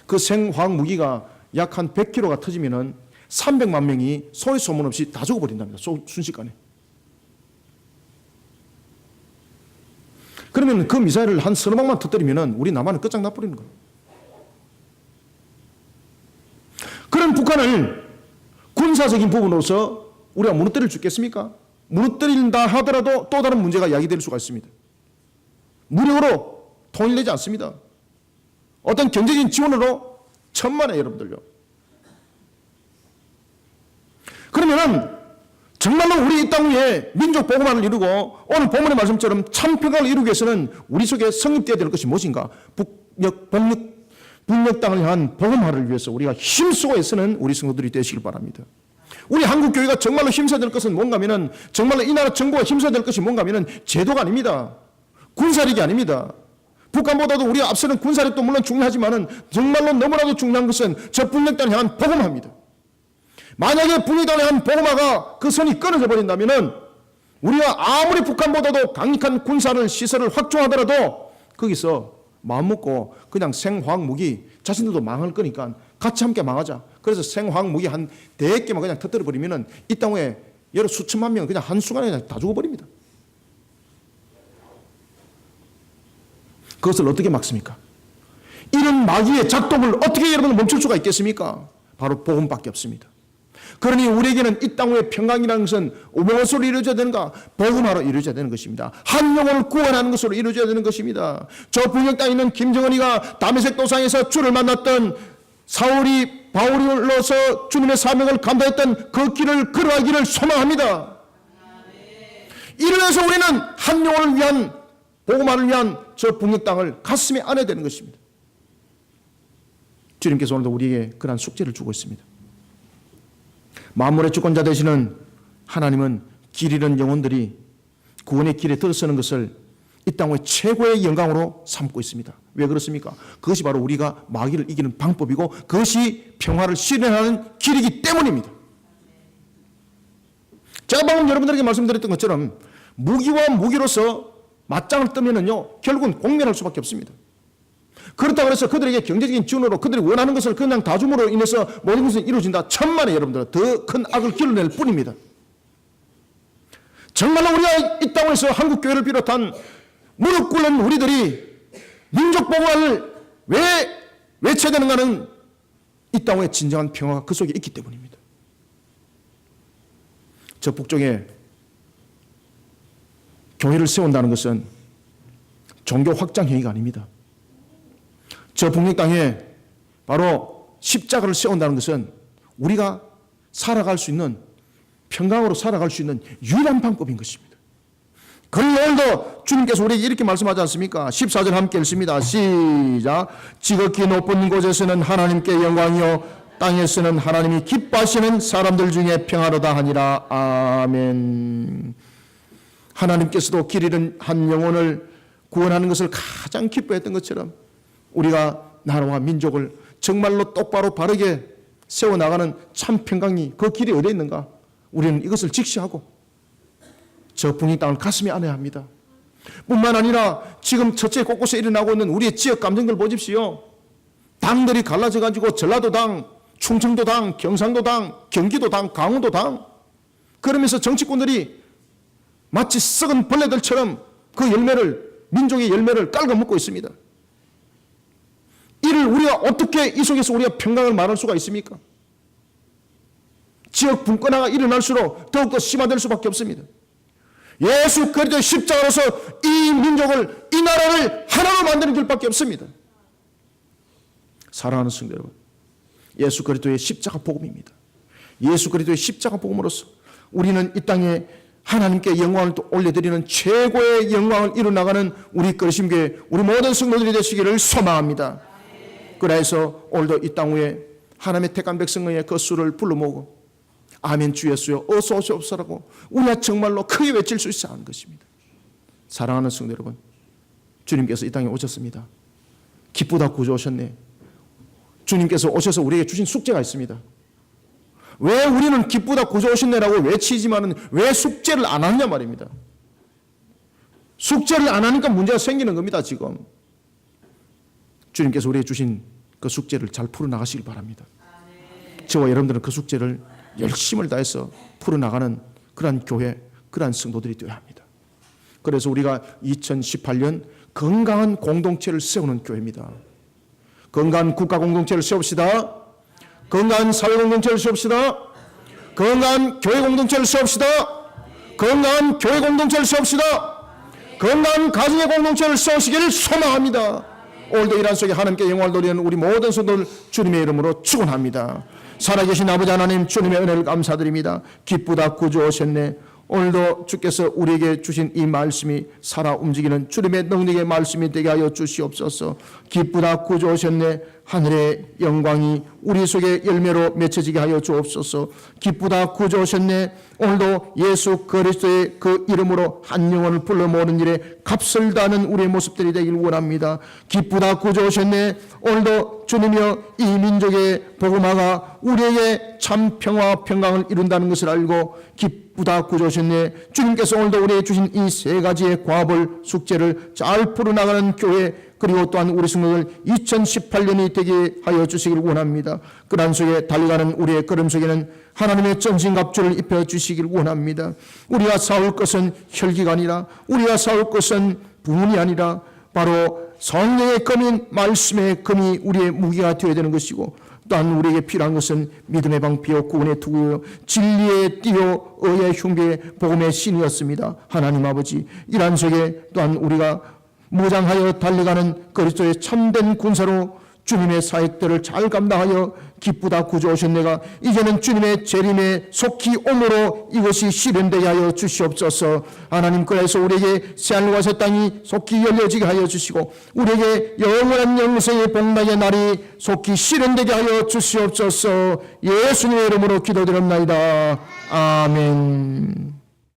그 생화학 무기가 약 한 100kg가 터지면은 300만 명이 소리 소문 없이 다 죽어버린답니다. 순식간에. 그러면 그 미사일을 한 서너 방만 터뜨리면은 우리 남한은 끝장나버리는 거예요. 그런 북한을 군사적인 부분으로서 우리가 무너뜨릴 수 있겠습니까? 무너뜨린다 하더라도 또 다른 문제가 야기될 수가 있습니다. 무력으로 통일되지 않습니다. 어떤 경제적인 지원으로 천만에 여러분들요. 그러면은 정말로 우리 이 땅 위에 민족 복음화를 이루고 오늘 본문의 말씀처럼 참 평강을 이루기 위해서는 우리 속에 성립되어야 될 것이 무엇인가? 북녘 땅을 향한 복음화를 위해서 우리가 힘쓰고 애쓰는 우리 성도들이 되시길 바랍니다. 우리 한국 교회가 정말로 힘써야 될 것은 뭔가 하면은 정말로 이 나라 정부가 힘써야 될 것이 뭔가 하면은 제도가 아닙니다. 군사력이 아닙니다. 북한보다도 우리가 앞서는 군사력도 물론 중요하지만은 정말로 너무나도 중요한 것은 저 북녘 땅을 향한 복음화입니다. 만약에 북녘 땅을 향한 복음화가 그 선이 끊어져 버린다면은 우리가 아무리 북한보다도 강력한 군사를 시설을 확충하더라도 거기서 마음 먹고 그냥 생화학 무기 자신들도 망할 거니까 같이 함께 망하자. 그래서 생화학 무기 한 100개만 그냥 터뜨려 버리면은 이 땅에 여러 수천만 명 그냥 한순간에 그냥 다 죽어버립니다. 그것을 어떻게 막습니까? 이런 마귀의 작동을 어떻게 여러분 멈출 수가 있겠습니까? 바로 복음밖에 없습니다. 그러니 우리에게는 이 땅 위의 평강이라는 것은 무엇으로 이루어져야 되는가? 복음화로 이루어져야 되는 것입니다. 한 영혼을 구원하는 것으로 이루어져야 되는 것입니다. 저 북녘 땅에 있는 김정은이가 다메섹 도상에서 주를 만났던 사울이 바울로서 주님의 사명을 감당했던 그 길을 걸어가기를 소망합니다. 이러면서 우리는 한 영혼을 위한 복음화를 위한 저 북녘 땅을 가슴에 안아야 되는 것입니다. 주님께서 오늘도 우리에게 그러한 숙제를 주고 있습니다. 만물의 주권자 되시는 하나님은 길 잃은 영혼들이 구원의 길에 들어서는 것을 이 땅의 최고의 영광으로 삼고 있습니다. 왜 그렇습니까? 그것이 바로 우리가 마귀를 이기는 방법이고 그것이 평화를 실현하는 길이기 때문입니다. 제가 방금 여러분들에게 말씀드렸던 것처럼 무기와 무기로서 맞짱을 뜨면은요 결국은 공멸할 수밖에 없습니다. 그렇다고 해서 그들에게 경제적인 지원으로 그들이 원하는 것을 그냥 다 줌으로 인해서 모든 것은 이루어진다. 천만에 여러분들 더 큰 악을 길러낼 뿐입니다. 정말로 우리가 이 땅에서 한국교회를 비롯한 무릎 꿇는 우리들이 민족 보호를 왜 외쳐야 되는가는 이 땅의 진정한 평화가 그 속에 있기 때문입니다. 저 북쪽에 교회를 세운다는 것은 종교 확장 행위가 아닙니다. 저 북녘 땅에 바로 십자가를 세운다는 것은 우리가 살아갈 수 있는, 평강으로 살아갈 수 있는 유일한 방법인 것입니다. 그러나 오늘도 주님께서 우리에게 이렇게 말씀하지 않습니까? 14절 함께 읽습니다. 시작. 지극히 높은 곳에서는 하나님께 영광이요 땅에서는 하나님이 기뻐하시는 사람들 중에 평화로다 하니라. 아멘. 하나님께서도 길 잃은 한 영혼을 구원하는 것을 가장 기뻐했던 것처럼 우리가 나라와 민족을 정말로 똑바로 바르게 세워나가는 참 평강이 그 길이 어디에 있는가? 우리는 이것을 직시하고 저 북녘 땅을 가슴에 안아야 합니다. 뿐만 아니라 지금 첫째 곳곳에 일어나고 있는 우리의 지역 감정들 보십시오. 당들이 갈라져가지고 전라도당, 충청도당, 경상도당, 경기도당, 강원도당, 그러면서 정치권들이 마치 썩은 벌레들처럼 그 열매를, 민족의 열매를 깔아먹고 있습니다. 이를 우리가 어떻게 이 속에서 우리가 평강을 말할 수가 있습니까? 지역 분권화가 일어날수록 더욱더 심화될 수밖에 없습니다. 예수 그리스도의 십자가로서 이 민족을, 이 나라를 하나로 만드는 길밖에 없습니다. 사랑하는 성도 여러분, 예수 그리스도의 십자가 복음입니다. 예수 그리스도의 십자가 복음으로서 우리는 이 땅에 하나님께 영광을 또 올려드리는 최고의 영광을 이루어나가는 우리 그리심교회, 우리 모든 성도들이 되시기를 소망합니다. 그래서 오늘도 이 땅 위에 하나님의 택한 백성의 그 수를 불러 모으고 아멘 주 예수여 어서 오시옵소서라고 우리가 정말로 크게 외칠 수 있어야 하는 것입니다. 사랑하는 성도 여러분, 주님께서 이 땅에 오셨습니다. 기쁘다 구주 오셨네. 주님께서 오셔서 우리에게 주신 숙제가 있습니다. 왜 우리는 기쁘다 구주 오셨네라고 외치지만은 왜 숙제를 안 하느냐 말입니다. 숙제를 안 하니까 문제가 생기는 겁니다. 지금 주님께서 우리에게 주신 그 숙제를 잘 풀어나가시길 바랍니다. 저와 여러분들은 그 숙제를 열심을 다해서 풀어나가는 그러한 교회, 그러한 성도들이 되어야 합니다. 그래서 우리가 2018년 건강한 공동체를 세우는 교회입니다. 건강한 국가 공동체를 세웁시다. 건강한 사회 공동체를 세웁시다. 건강한 교회 공동체를 세웁시다. 건강한 교회 공동체를 세웁시다. 건강한 가정의 공동체를 세우시기를 소망합니다. 오늘도 이란 속에 하나님께 영광을 돌리는 우리 모든 성도들 주님의 이름으로 축원합니다. 살아계신 아버지 하나님, 주님의 은혜를 감사드립니다. 기쁘다 구주 오셨네. 오늘도 주께서 우리에게 주신 이 말씀이 살아 움직이는 주님의 능력의 말씀이 되게 하여 주시옵소서. 기쁘다 구주 오셨네. 하늘의 영광이 우리 속에 열매로 맺혀지게 하여 주옵소서. 기쁘다 구주 오셨네. 오늘도 예수 그리스도의 그 이름으로 한 영혼을 불러 모으는 일에 값을 다하는 우리의 모습들이 되길 원합니다. 기쁘다 구주 오셨네. 오늘도 주님이여 이 민족의 복음화가 우리에게 참 평화와 평강을 이룬다는 것을 알고 기쁘다 구주 오셨네. 주님께서 오늘도 우리에게 주신 이 세 가지의 과업을, 숙제를 잘 풀어나가는 교회, 그리고 또한 우리 성도들 2018년이 되게 하여 주시길 원합니다. 그런 속에 달려가는 우리의 걸음 속에는 하나님의 전신갑주를 입혀 주시길 원합니다. 우리가 싸울 것은 혈기가 아니라, 우리가 싸울 것은 부문이 아니라 바로 성령의 검인 말씀의 검이 우리의 무기가 되어야 되는 것이고, 또한 우리에게 필요한 것은 믿음의 방피요 구원의 투구요 진리의 띠요 의의 흉배의 복음의 신이었습니다. 하나님 아버지, 이러한 속에 또한 우리가 무장하여 달려가는 그리스도의 참된 군사로 주님의 사역들을 잘 감당하여 기쁘다 구주 오셨네가 이제는 주님의 재림에 속히 오므로 이것이 실현되게 하여 주시옵소서. 하나님, 그래서 우리에게 새하늘과 새 땅이 속히 열려지게 하여 주시고 우리에게 영원한 영생의 복락의 날이 속히 실현되게 하여 주시옵소서. 예수님의 이름으로 기도드립나이다. 아멘.